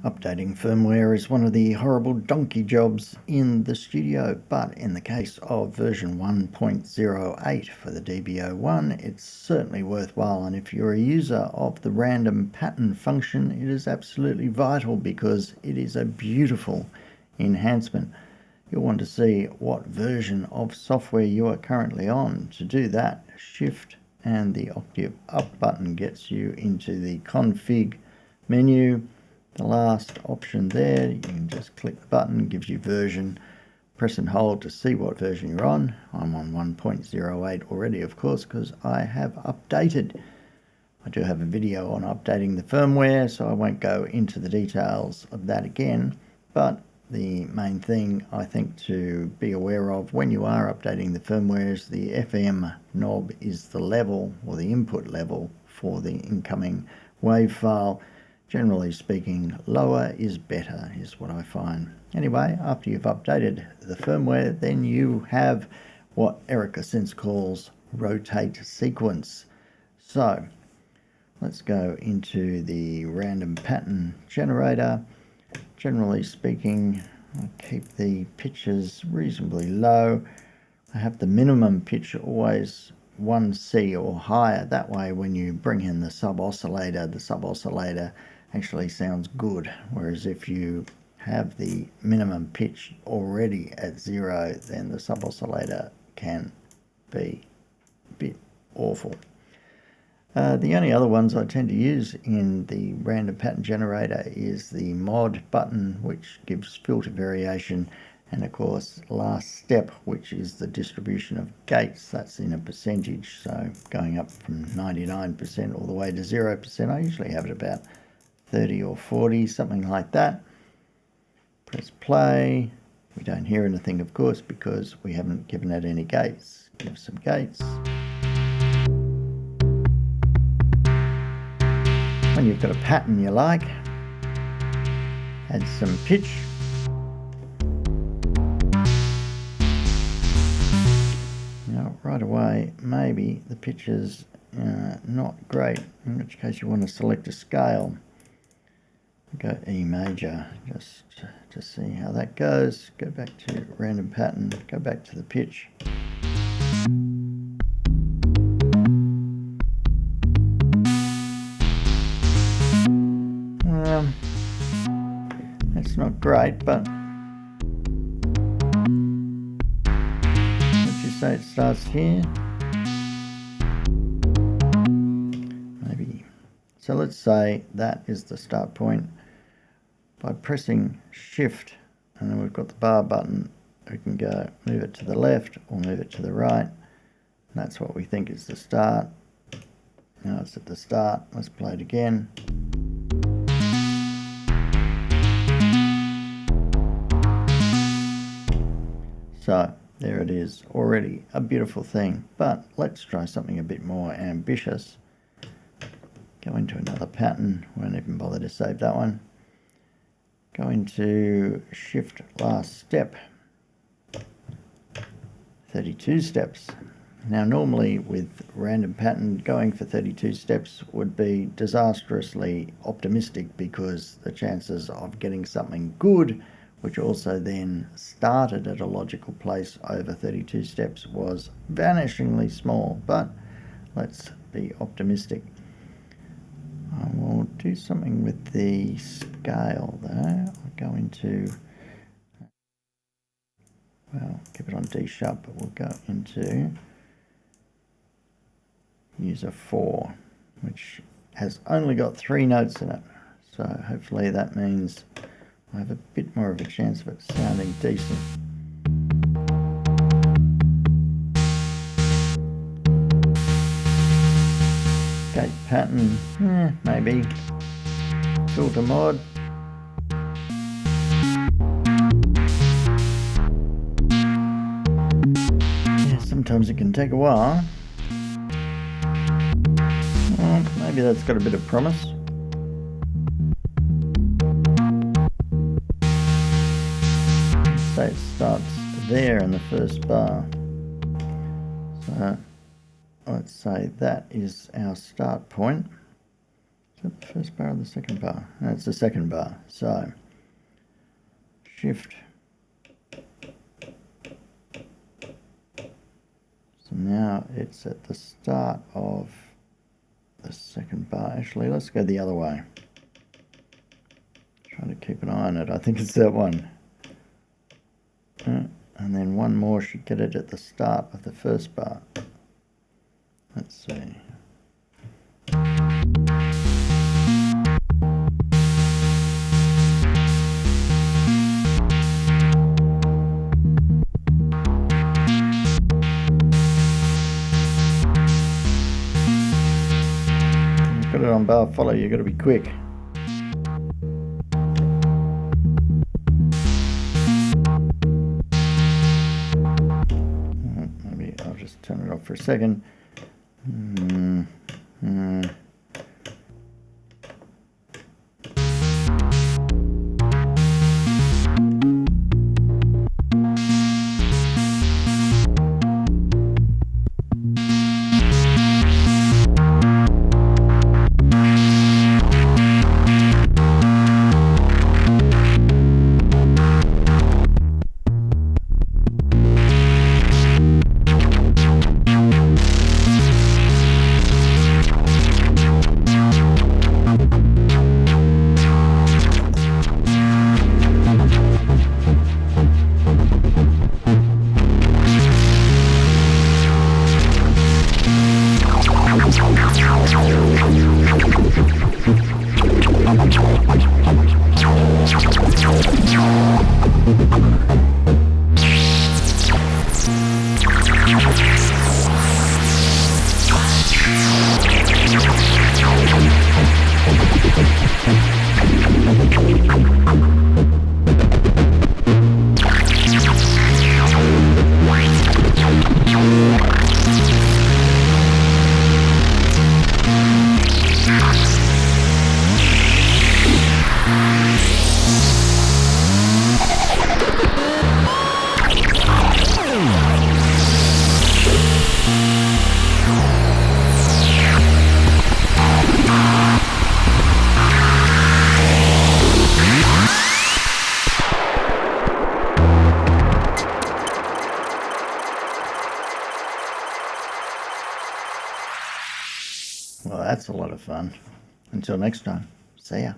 Updating firmware is one of the horrible donkey jobs in the studio, but in the case of version 1.08 for the DB01, it's certainly worthwhile, and if you're a user of the random pattern function, it is absolutely vital because it is a beautiful enhancement. You'll want to see what version of software you are currently on. To do that, Shift and the Octave Up button gets you into the Config menu. The last option there, you can just click the button, gives you version, press and hold to see what version you're on. I'm on 1.08 already, of course, because I have updated. I do have a video on updating the firmware, so I won't go into the details of that again, but the main thing I think to be aware of when you are updating the firmware is the FM knob is the level, or the input level, for the incoming WAV file. Generally speaking, lower is better, is what I find. Anyway, after you've updated the firmware, then you have what Erica Sense calls rotate sequence. So let's go into the random pattern generator. Generally speaking, I keep the pitches reasonably low. I have the minimum pitch always 1C or higher. That way when you bring in the sub-oscillator actually sounds good, whereas if you have the minimum pitch already at 0, then the sub-oscillator can be a bit awful. The only other ones I tend to use in the random pattern generator is the mod button, which gives filter variation, and of course last step, which is the distribution of gates. That's in a percentage, so going up from 99% all the way to 0%. I usually have it about 30 or 40, something like that. Press play. We don't hear anything, of course, because we haven't given it any gates. Give some gates. When you've got a pattern you like, add some pitch. Now, right away, maybe the pitch is not great, in which case you want to select a scale. Go E major, just to see how that goes. Go back to random pattern, go back to the pitch. That's not great, but would you say it starts here? Maybe. So let's say that is the start point. By pressing Shift, and then we've got the bar button, we can go move it to the left or move it to the right. And that's what we think is the start. Now it's at the start. Let's play it again. So there it is, already a beautiful thing. But let's try something a bit more ambitious. Go into another pattern. Won't even bother to save that one. Go into Shift last step, 32 steps. Now normally with random pattern, going for 32 steps would be disastrously optimistic, because the chances of getting something good, which also then started at a logical place over 32 steps, was vanishingly small. But let's be optimistic. I will do something with the scale though. I'll go into, well, keep it on D sharp, but we'll go into user 4, which has only got 3 notes in it. So hopefully that means I have a bit more of a chance of it sounding decent. Gate pattern, maybe. Filter mod. Yeah, sometimes it can take a while. Well, maybe that's got a bit of promise. Say it starts there in the first bar. So let's say that is our start point. So that the first bar or the second bar? No, it's the second bar. So, shift. So now it's at the start of the second bar. Actually, let's go the other way. Trying to keep an eye on it. I think it's that one. And then one more should get it at the start of the first bar. Let's see. Got it on bar follow, you got to be quick. Maybe I'll just turn it off for a second. Well, that's a lot of fun. Until next time, see ya.